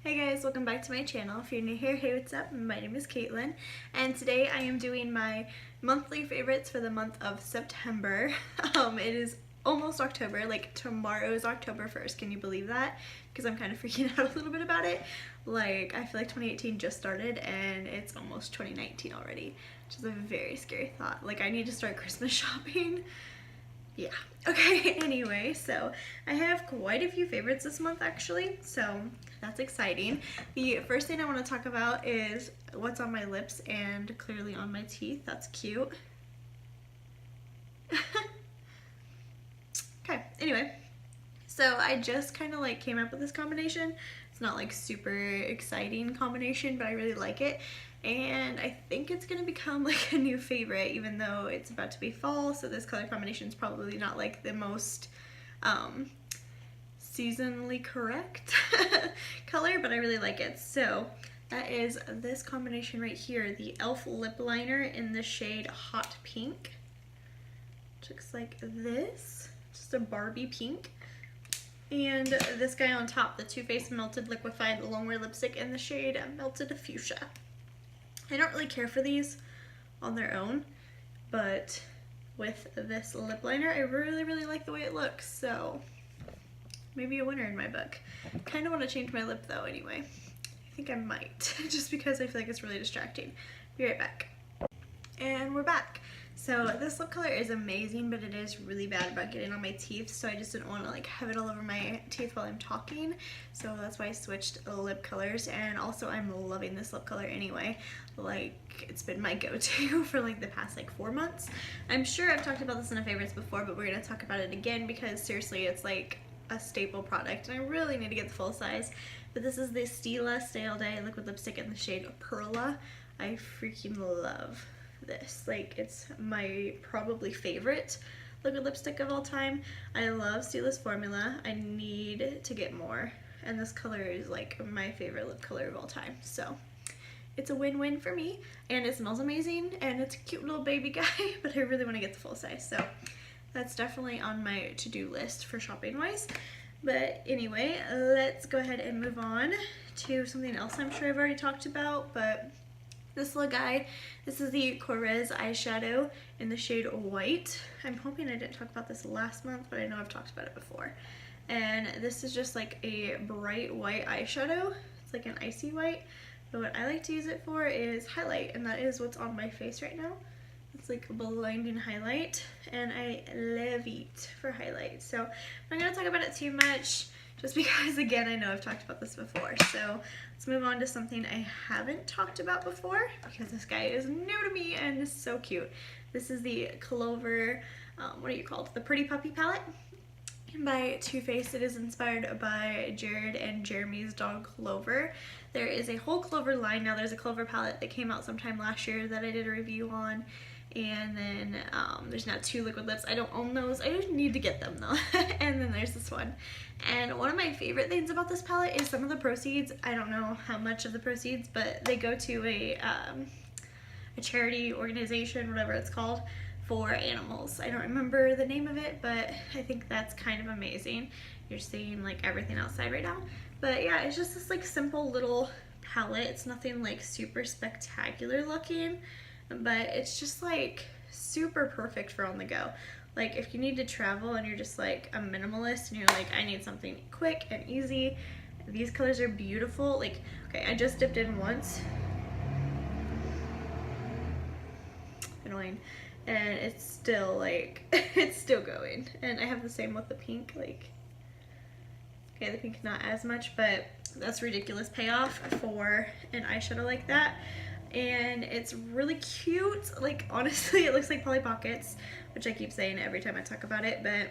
Hey guys, welcome back to my channel. If you're new here, hey, what's up? My name is Caitlin, and today I am doing my monthly favorites for the month of September. It is almost October, like tomorrow is October 1st. Can you believe that? Because I'm kind of freaking out a little bit about it. Like, I feel like 2018 just started and it's almost 2019 already, which is a very scary thought. Like, I need to start Christmas shopping. Yeah. Okay, anyway, so I have quite a few favorites this month actually, so that's exciting. The first thing I want to talk about is what's on my lips and clearly on my teeth. That's cute. Okay, anyway, so I just kind of like came up with this combination. It's not like super exciting combination, but I really like it. And I think it's gonna become like a new favorite, even though it's about to be fall, so this color combination is probably not like the most seasonally correct color, but I really like it. So that is this combination right here, the e.l.f. lip liner in the shade Hot Pink, which looks like this, just a Barbie pink. And this guy on top, the Too Faced Melted Liquefied Longwear Lipstick in the shade Melted Fuchsia. I don't really care for these on their own, but with this lip liner, I really like the way it looks, so maybe a winner in my book. Kind of want to change my lip though anyway. I think I might, just because I feel like it's really distracting. Be right back. And we're back. So this lip color is amazing, but it is really bad about getting on my teeth, so I just didn't want to like have it all over my teeth while I'm talking, so that's why I switched lip colors. And also I'm loving this lip color anyway. Like, it's been my go-to for like the past like 4 months. I'm sure I've talked about this in a favorites before, but we're gonna talk about it again because seriously it's like a staple product and I really need to get the full size. But this is the Stila Stay All Day liquid lipstick in the shade Perla. I freaking love this. Like, it's my probably favorite liquid lipstick of all time. I love Stila's formula. I need to get more, and this color is like my favorite lip color of all time, so it's a win-win for me. And it smells amazing and it's a cute little baby guy, but I really want to get the full size, so that's definitely on my to-do list for shopping wise. But anyway, let's go ahead and move on to something else I'm sure I've already talked about, but this little guy, this is the Corez eyeshadow in the shade White. I'm hoping I didn't talk about this last month, but I know I've talked about it before. And this is just like a bright white eyeshadow. It's like an icy white, but what I like to use it for is highlight, and that is what's on my face right now. It's like a blinding highlight, and I love it for highlight. So I'm not gonna talk about it too much, just because, again, I know I've talked about this before. So let's move on to something I haven't talked about before, because this guy is new to me and is so cute. This is the Clover, what are you called? The Pretty Puppy palette by Too Faced. It is inspired by Jared and Jeremy's dog Clover. There is a whole Clover line now. There's a Clover palette that came out sometime last year that I did a review on. And then there's now 2 liquid lips. I don't own those. I just need to get them though. And then there's this one. And one of my favorite things about this palette is some of the proceeds, I don't know how much of the proceeds, but they go to a charity organization, whatever it's called, for animals. I don't remember the name of it, but I think that's kind of amazing. You're seeing like everything outside right now. But yeah, it's just this like simple little palette. It's nothing like super spectacular looking, but it's just like super perfect for on the go. Like, if you need to travel and you're just like a minimalist and you're like, I need something quick and easy, these colors are beautiful. Like, okay, I just dipped in once. Annoying. And it's still like, it's still going. And I have the same with the pink. Like, okay, the pink not as much, but that's ridiculous payoff for an eyeshadow like that. And it's really cute. Like, honestly, it looks like Polly Pockets, which I keep saying every time I talk about it, but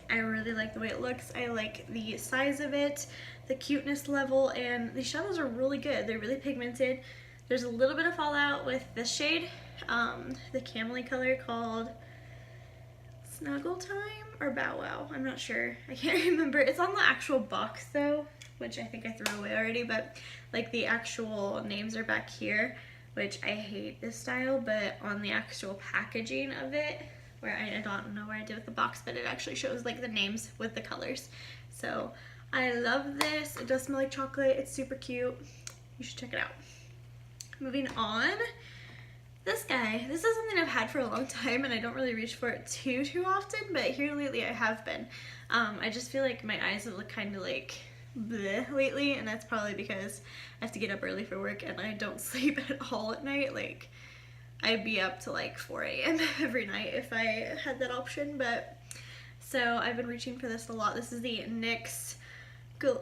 I really like the way it looks. I like the size of it, the cuteness level, and the shadows are really good. They're really pigmented. There's a little bit of fallout with this shade, the camely color called Snuggle Time or Bow Wow. I'm not sure. I can't remember. It's on the actual box though, which I think I threw away already, but like the actual names are back here, which I hate this style, but on the actual packaging of it, where I don't know where I did with the box, but it actually shows like the names with the colors. So I love this. It does smell like chocolate. It's super cute. You should check it out. Moving on. This guy, this is something I've had for a long time and I don't really reach for it too often, but here lately I have been. I just feel like my eyes have looked kind of like bleh lately, and that's probably because I have to get up early for work and I don't sleep at all at night. Like, I'd be up to like 4 a.m. every night if I had that option, but so I've been reaching for this a lot. This is the NYX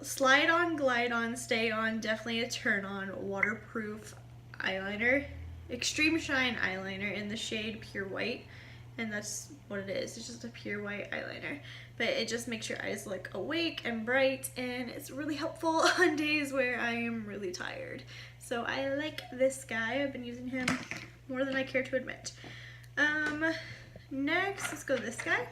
Slide On, Glide On, Stay On, Definitely a Turn On Waterproof Eyeliner. Extreme Shine eyeliner in the shade Pure White, and that's what it is. It's just a pure white eyeliner, but it just makes your eyes look awake and bright, and it's really helpful on days where I am really tired. So I like this guy. I've been using him more than I care to admit. Next, let's go this guy.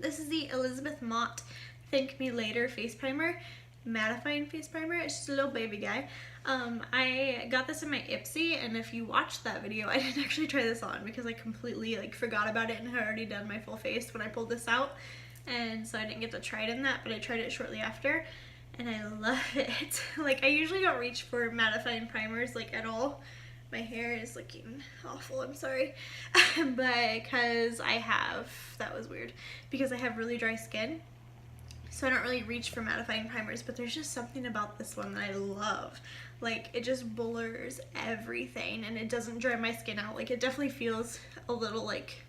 This is the Elizabeth Mott Thank Me Later face primer, mattifying face primer. It's just a little baby guy. I got this in my Ipsy, and if you watched that video, I didn't actually try this on because I completely like forgot about it and had already done my full face when I pulled this out, and so I didn't get to try it in that, but I tried it shortly after and I love it. Like, I usually don't reach for mattifying primers like at all. My hair is looking awful, I'm sorry. But because I have, that was weird, because I have really dry skin, so I don't really reach for mattifying primers, but there's just something about this one that I love. Like, it just blurs everything and it doesn't dry my skin out. Like, it definitely feels a little like,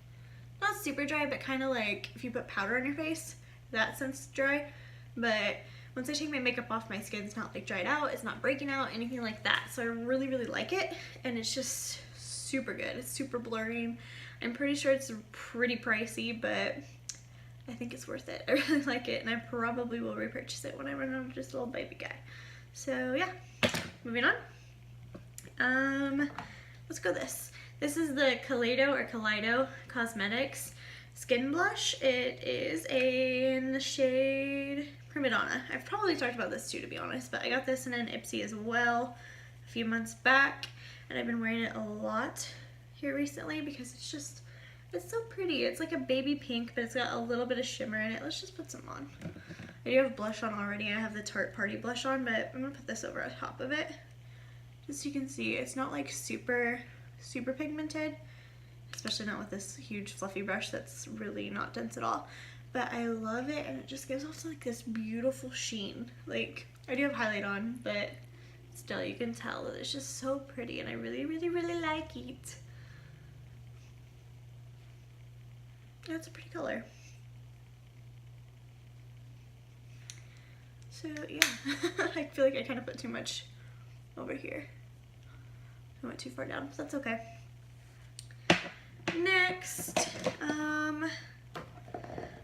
not super dry, but kind of like if you put powder on your face, that sense dry. But once I take my makeup off, my skin's not like dried out, it's not breaking out, anything like that. So I really, really like it, and it's just super good. It's super blurring. I'm pretty sure it's pretty pricey, but I think it's worth it. I really like it, and I probably will repurchase it when I run out of this little baby guy. So yeah, moving on. Let's go this. This is the Kaleido Cosmetics Skin Blush. It is in the shade Prima Donna. I've probably talked about this too, to be honest, but I got this in an Ipsy as well a few months back, and I've been wearing it a lot here recently because it's just, it's so pretty. It's like a baby pink, but it's got a little bit of shimmer in it. Let's just put some on. I do have blush on already. I have the Tarte Party blush on, but I'm gonna put this over on top of it. Just so you can see, it's not like super pigmented, especially not with this huge fluffy brush that's really not dense at all. But I love it, and it just gives off like this beautiful sheen. Like, I do have highlight on, but still you can tell that it's just so pretty, and I really, really, really like it. That's a pretty color. So yeah, I feel like I kind of put too much over here. I went too far down, so that's okay. Next, I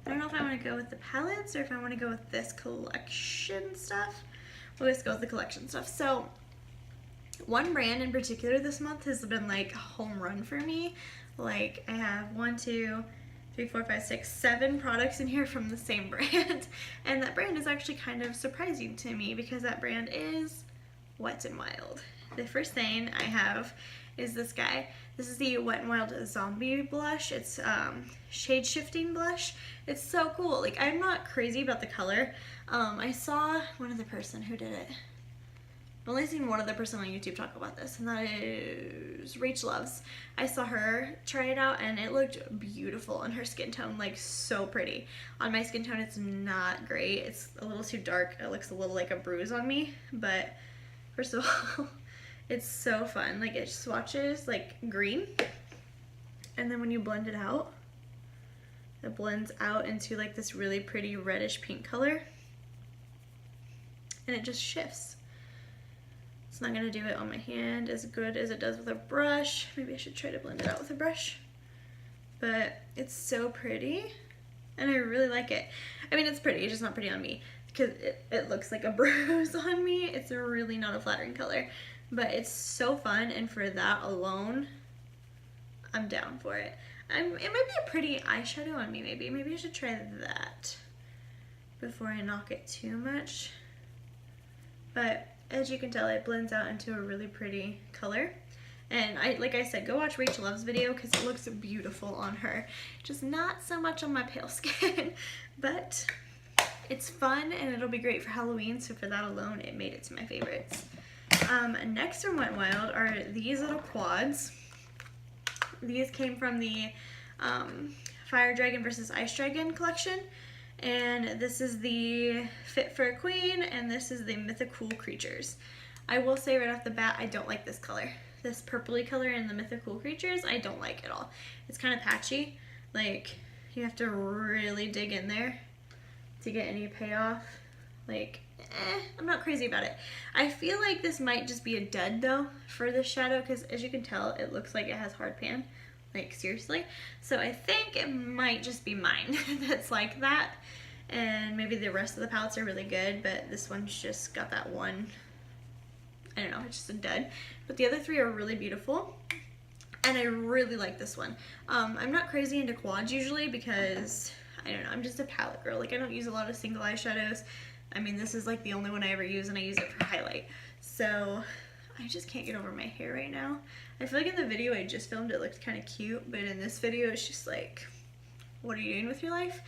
don't know if I want to go with the palettes or if I want to go with this collection stuff. We'll just go with the collection stuff. So one brand in particular this month has been like a home run for me. Like, I have 1, 2, 3, 4, 5, 6, 7 products in here from the same brand. And that brand is actually kind of surprising to me because that brand is Wet n Wild. The first thing I have is this guy. This is the Wet n Wild Zombie blush. It's shade shifting blush. It's so cool. Like, I'm not crazy about the color. I saw one other person who did it. I've only seen one other person on YouTube talk about this, and that is Rach Loves. I saw her try it out, and it looked beautiful on her skin tone, like so pretty. On my skin tone, it's not great. It's a little too dark. It looks a little like a bruise on me, but first of all, it's so fun. Like, it swatches like green, and then when you blend it out, it blends out into like this really pretty reddish pink color, and it just shifts. It's not gonna do it on my hand as good as it does with a brush. Maybe I should try to blend it out with a brush, but it's so pretty, and I really like it. I mean, it's pretty, it's just not pretty on me because it looks like a bruise on me. It's really not a flattering color, but it's so fun, and for that alone, I'm down for it. It might be a pretty eyeshadow on me, maybe. Maybe I should try that before I knock it too much. But as you can tell, it blends out into a really pretty color. And like I said, go watch Rach Love's video because it looks beautiful on her. Just not so much on my pale skin, but It's fun and it'll be great for Halloween, so for that alone, it made it to my favorites. Next from Wet n Wild are these little quads. These came from the Fire Dragon versus Ice Dragon collection. And this is the Fit for a Queen, and this is the Mythical Creatures. I will say right off the bat, I don't like this color. This purpley color in the Mythical Creatures, I don't like at all. It's kind of patchy. Like, you have to really dig in there to get any payoff. Like, I'm not crazy about it. I feel like this might just be a dud though for this shadow, because as you can tell, it looks like it has hard pan. Like, seriously. So I think it might just be mine that's like that. And maybe the rest of the palettes are really good, but this one's just got that one, I don't know, it's just a dud. But the other three are really beautiful. And I really like this one. I'm not crazy into quads usually because, I don't know, I'm just a palette girl. Like, I don't use a lot of single eyeshadows. I mean, this is like the only one I ever use, and I use it for highlight. So I just can't get over my hair right now. I feel like in the video I just filmed it looked kind of cute, but in this video it's just like, what are you doing with your life?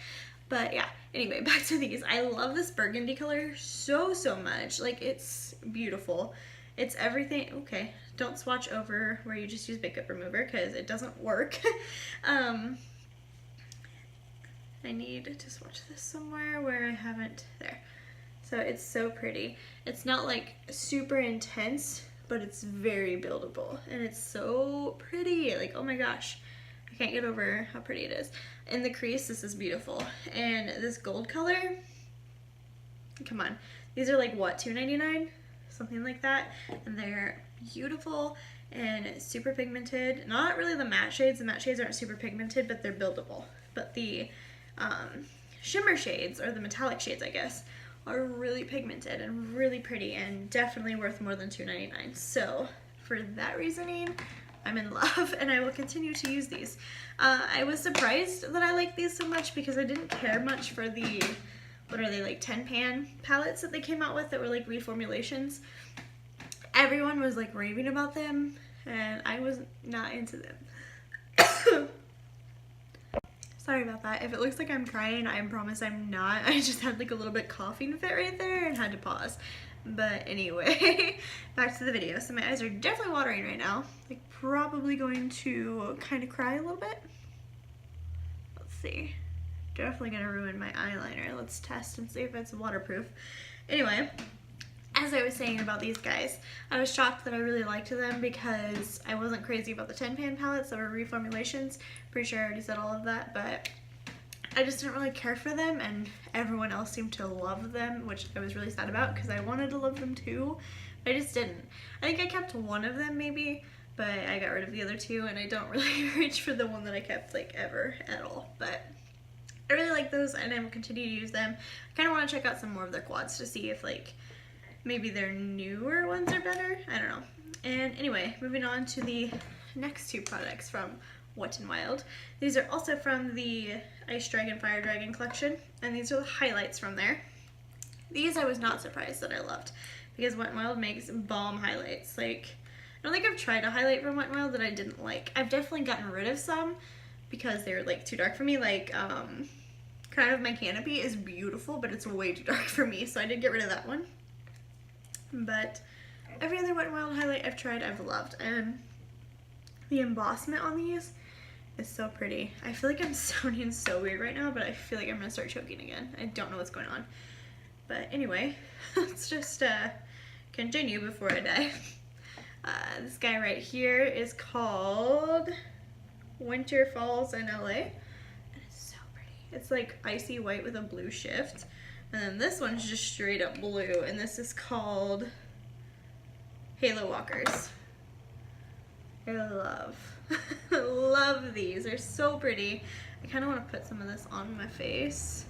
But yeah, anyway, back to these. I love this burgundy color so much. Like, it's beautiful. It's everything. Okay, don't swatch over where you just use makeup remover because it doesn't work. I need to swatch this somewhere where I haven't. There. So it's so pretty. It's not like super intense, but it's very buildable, and it's so pretty. Like, oh my gosh, I can't get over how pretty it is. In the crease, this is beautiful. And this gold color, come on, these are like what, $2.99, something like that, and they're beautiful and super pigmented. Not really the matte shades. The matte shades aren't super pigmented, but they're buildable. But the shimmer shades, or the metallic shades, I guess, are really pigmented and really pretty, and definitely worth more than $2.99. So for that reasoning, I'm in love, and I will continue to use these. I was surprised that I like these so much because I didn't care much for the, what are they, like 10 pan palettes that they came out with that were like reformulations. Everyone was like raving about them, and I was not into them. Sorry about that. If it looks like I'm crying, I promise I'm not. I just had like a little bit coughing fit right there and had to pause. But anyway, back to the video. So my eyes are definitely watering right now. Like, probably going to kind of cry a little bit. Let's see. Definitely gonna ruin my eyeliner. Let's test and see if it's waterproof. Anyway, as I was saying about these guys, I was shocked that I really liked them because I wasn't crazy about the 10 pan palettes that were reformulations. Pretty sure I already said all of that, but I just didn't really care for them, and everyone else seemed to love them, which I was really sad about because I wanted to love them too, but I just didn't. I think I kept one of them maybe, but I got rid of the other two, and I don't really reach for the one that I kept like ever at all. But I really like those, and I will continue to use them. I kind of want to check out some more of their quads to see if like maybe their newer ones are better. I don't know. And anyway, moving on to the next two products from Wet n Wild. These are also from the Ice Dragon, Fire Dragon collection, and these are the highlights from there. These I was not surprised that I loved, because Wet n Wild makes bomb highlights. Like, I don't think I've tried a highlight from Wet n Wild that I didn't like. I've definitely gotten rid of some because they were like too dark for me. Like, Crown of My Canopy is beautiful, but it's way too dark for me, so I did get rid of that one. But every other Wet n Wild highlight I've tried, I've loved. And the embossment on these is so pretty. I feel like I'm sounding so weird right now, but I feel like I'm gonna start choking again. I don't know what's going on. But anyway, let's just continue before I die. This guy right here is called Winter Falls in LA. And it's so pretty. It's like icy white with a blue shift. And then this one's just straight up blue, and this is called Halo Walkers. I love these. They're so pretty. I kind of want to put some of this on my face,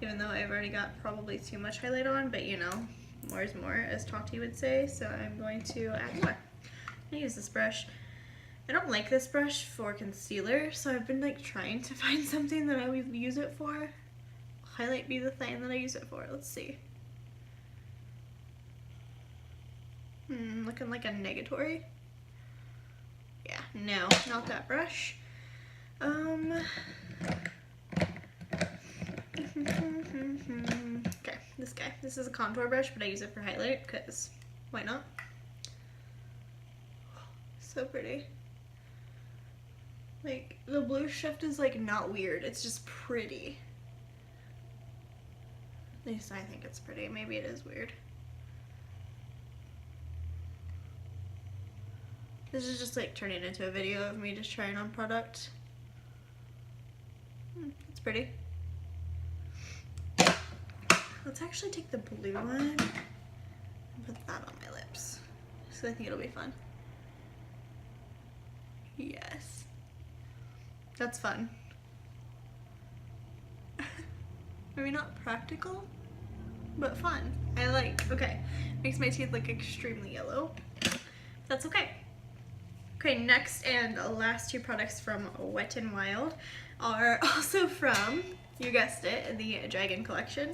even though I've already got probably too much highlight on, but you know, more is more, as Tati would say, so I'm going to add more. I'm gonna use this brush. I don't like this brush for concealer, so I've been like trying to find something that I would use it for. Highlight be the thing that I use it for. Let's see. Looking like a negatory. Yeah, no, not that brush. Okay, this guy. This is a contour brush, but I use it for highlight because why not? So pretty. Like, the blue shift is like not weird, it's just pretty. At least I think it's pretty. Maybe it is weird. This is just like turning into a video of me just trying on product. It's pretty. Let's actually take the blue one and put that on my lips. So I think it'll be fun. Yes. That's fun. Maybe not practical, but fun. I like, okay. Makes my teeth look extremely yellow. That's okay. Okay, next and last two products from Wet n Wild are also from, you guessed it, the Dragon collection.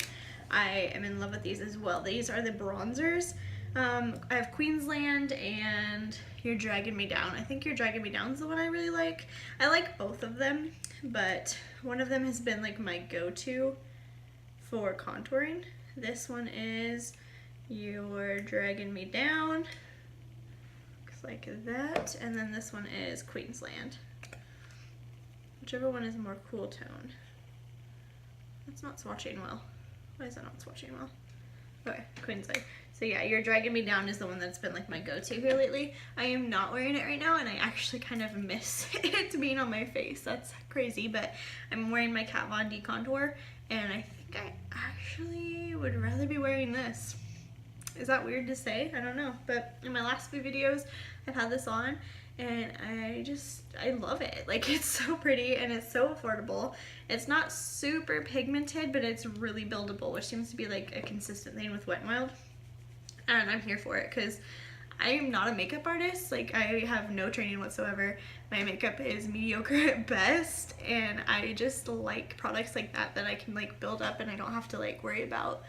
I am in love with these as well. These are the bronzers. I have Queensland and You're Dragging Me Down. I think You're Dragging Me Down is the one I really like. I like both of them, but one of them has been like my go-to for contouring. This one is You're Dragging Me Down. Looks like that. And then this one is Queensland. Whichever one is more cool tone. It's not swatching well. Why is that not swatching well? Okay, Queensland. So yeah, You're Dragging Me Down is the one that's been like my go-to here lately. I am not wearing it right now and I actually kind of miss it being on my face. That's crazy, but I'm wearing my Kat Von D contour and I think I actually would rather be wearing this. Is that weird to say? I don't know, but in my last few videos I've had this on and I love it. Like, it's so pretty and it's so affordable. It's not super pigmented, but it's really buildable, which seems to be like a consistent thing with Wet n Wild. And I'm here for it because I am not a makeup artist. Like, I have no training whatsoever. My makeup is mediocre at best, and I just like products like that I can like build up and I don't have to like worry about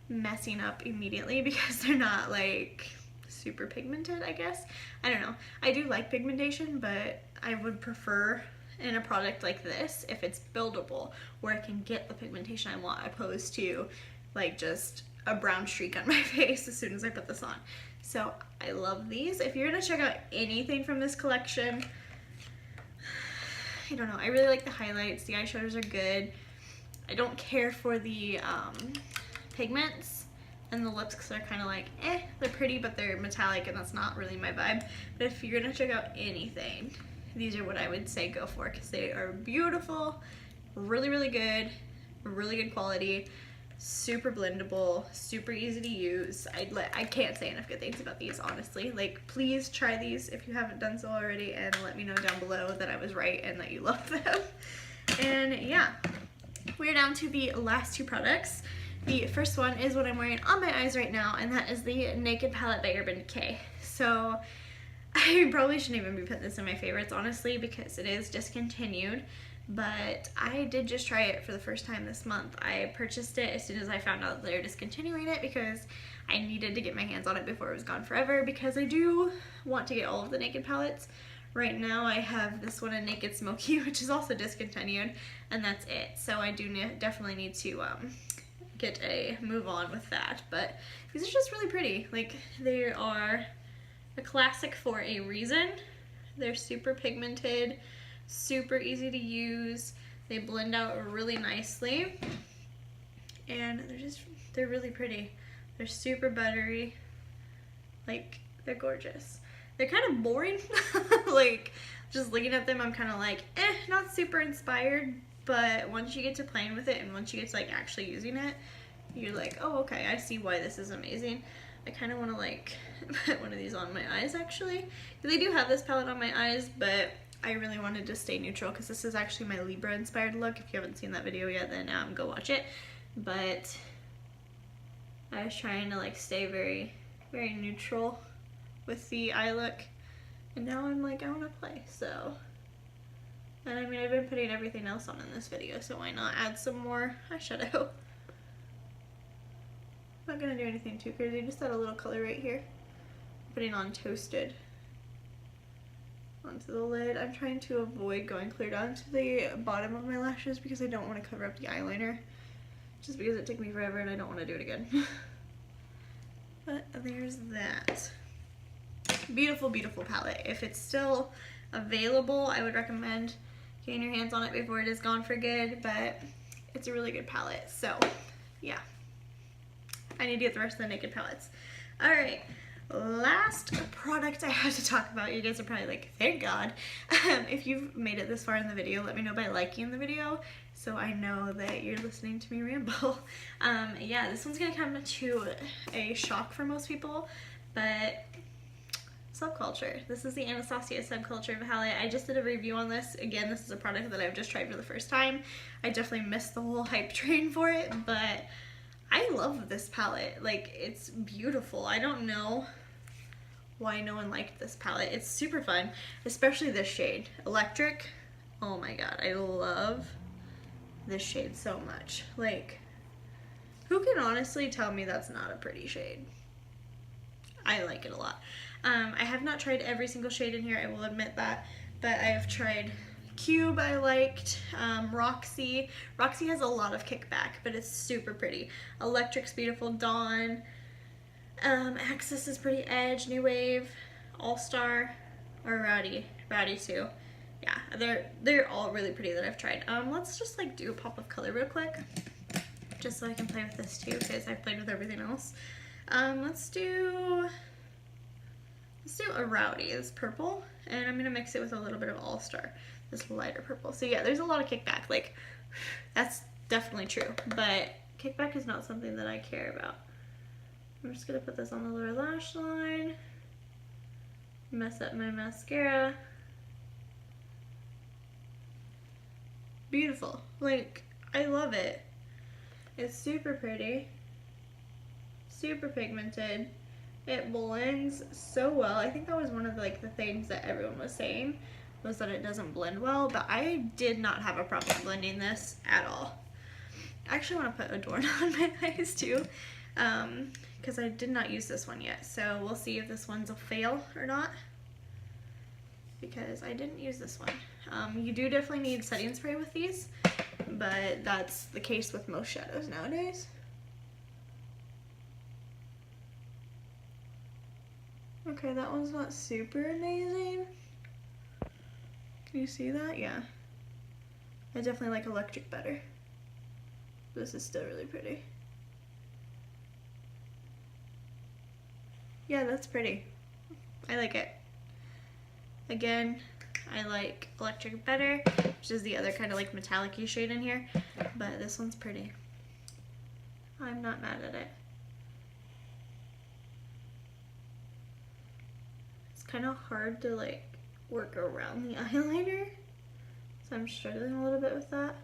messing up immediately because they're not like super pigmented, I guess. I don't know. I do like pigmentation, but I would prefer in a product like this if it's buildable, where I can get the pigmentation I want, opposed to like just a brown streak on my face as soon as I put this on. So I love these. If you're gonna check out anything from this collection, I don't know, I really like the highlights. The eyeshadows are good. I don't care for the pigments, and the lipsticks are kind of like, they're pretty, but they're metallic, and that's not really my vibe. But if you're gonna check out anything, these are what I would say go for, because they are beautiful, really, really good quality, super blendable, super easy to use. I can't say enough good things about these, honestly. Like, please try these if you haven't done so already, and let me know down below that I was right and that you love them. And yeah, we're down to the last two products. The first one is what I'm wearing on my eyes right now, and that is the Naked palette by Urban Decay. So I probably shouldn't even be putting this in my favorites, honestly, because it is discontinued, but I did just try it for the first time this month. I purchased it as soon as I found out that they were discontinuing it because I needed to get my hands on it before it was gone forever, because I do want to get all of the Naked palettes. Right now I have this one in Naked Smoky, which is also discontinued, and that's it. So I do definitely need to get a move on with that, but these are just really pretty. Like, they are a classic for a reason. They're super pigmented, super easy to use, they blend out really nicely, and they're really pretty. They're super buttery, like, they're gorgeous. They're kind of boring. Like, just looking at them I'm kind of like, not super inspired, but once you get to playing with it and once you get to like actually using it, you're like, oh, okay, I see why this is amazing. I kind of want to like put one of these on my eyes, actually. They do have this palette on my eyes, but I really wanted to stay neutral because this is actually my Libra inspired look. If you haven't seen that video yet, then go watch it. But I was trying to like stay very, very neutral with the eye look, and now I'm like, I want to play, so. And I mean, I've been putting everything else on in this video, so why not add some more eyeshadow? Not gonna do anything too crazy, just add a little color right here. Putting on Toasted onto the lid. I'm trying to avoid going clear down to the bottom of my lashes because I don't want to cover up the eyeliner just because it took me forever and I don't want to do it again. But there's that. Beautiful, beautiful palette. If it's still available, I would recommend getting your hands on it before it is gone for good, but it's a really good palette. So yeah, I need to get the rest of the Naked palettes. All right, last product I have to talk about. You guys are probably like, thank God. If you've made it this far in the video, let me know by liking the video so I know that you're listening to me ramble. Yeah, this one's gonna come to a shock for most people, but Subculture. This is the Anastasia Subculture palette. I just did a review on this. Again, this is a product that I've just tried for the first time. I definitely missed the whole hype train for it, but I love this palette. Like, it's beautiful. I don't know why no one liked this palette. It's super fun, especially this shade, Electric. Oh my god, I love this shade so much. Like, who can honestly tell me that's not a pretty shade? I like it a lot. I have not tried every single shade in here, I will admit that, but I have tried Cube, I liked, Roxy. Roxy has a lot of kickback, but it's super pretty. Electric's beautiful, Dawn, Axis is pretty, Edge, New Wave, All Star, or Rowdy too. Yeah, they're all really pretty that I've tried. Let's just like do a pop of color real quick, just so I can play with this too, because I've played with everything else. Let's do a Rowdy, this purple, and I'm gonna mix it with a little bit of All Star, this lighter purple. So yeah, there's a lot of kickback, like, that's definitely true, but kickback is not something that I care about. I'm just gonna put this on the lower lash line, mess up my mascara. Beautiful, like, I love it. It's super pretty, super pigmented. It blends so well. I think that was one of the things that everyone was saying, was that it doesn't blend well, but I did not have a problem blending this at all. I actually want to put Adorn on my eyes too, because I did not use this one yet. So we'll see if this one's a fail or not, because I didn't use this one. You do definitely need setting spray with these, but that's the case with most shadows nowadays. Okay, that one's not super amazing. Can you see that? Yeah. I definitely like Electric better. This is still really pretty. Yeah, that's pretty. I like it. Again, I like Electric better, which is the other kind of like metallic-y shade in here, but this one's pretty. I'm not mad at it. Kind of hard to like work around the eyeliner, so I'm struggling a little bit with that.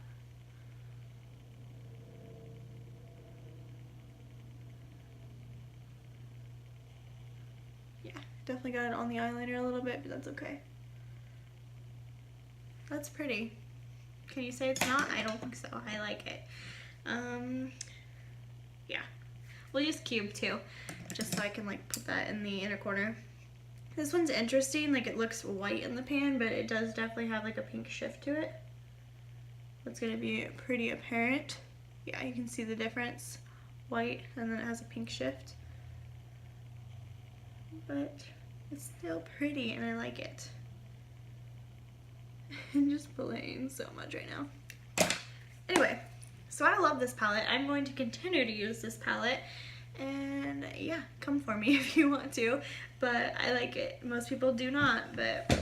Yeah, definitely got it on the eyeliner a little bit, but that's okay. That's pretty. Can you say it's not? I don't think so. I like it. Yeah, we'll use Cube too, just so I can like put that in the inner corner. This one's interesting, like it looks white in the pan, but it does definitely have like a pink shift to it. That's gonna be pretty apparent. Yeah, you can see the difference. White, and then it has a pink shift. But it's still pretty and I like it. I'm just playing so much right now. Anyway, so I love this palette. I'm going to continue to use this palette. And yeah, come for me if you want to, but I like it. Most people do not, but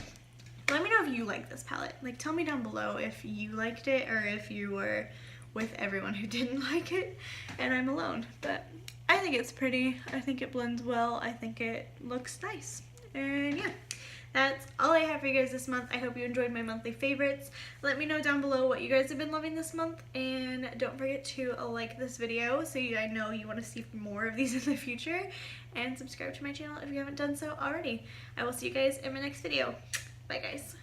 let me know if you like this palette. Like, tell me down below if you liked it or if you were with everyone who didn't like it and I'm alone. But I think it's pretty. I think it blends well. I think it looks nice. And yeah, that's all I have for you guys this month. I hope you enjoyed my monthly favorites. Let me know down below what you guys have been loving this month, and don't forget to like this video so I know you want to see more of these in the future, and subscribe to my channel if you haven't done so already. I will see you guys in my next video. Bye guys.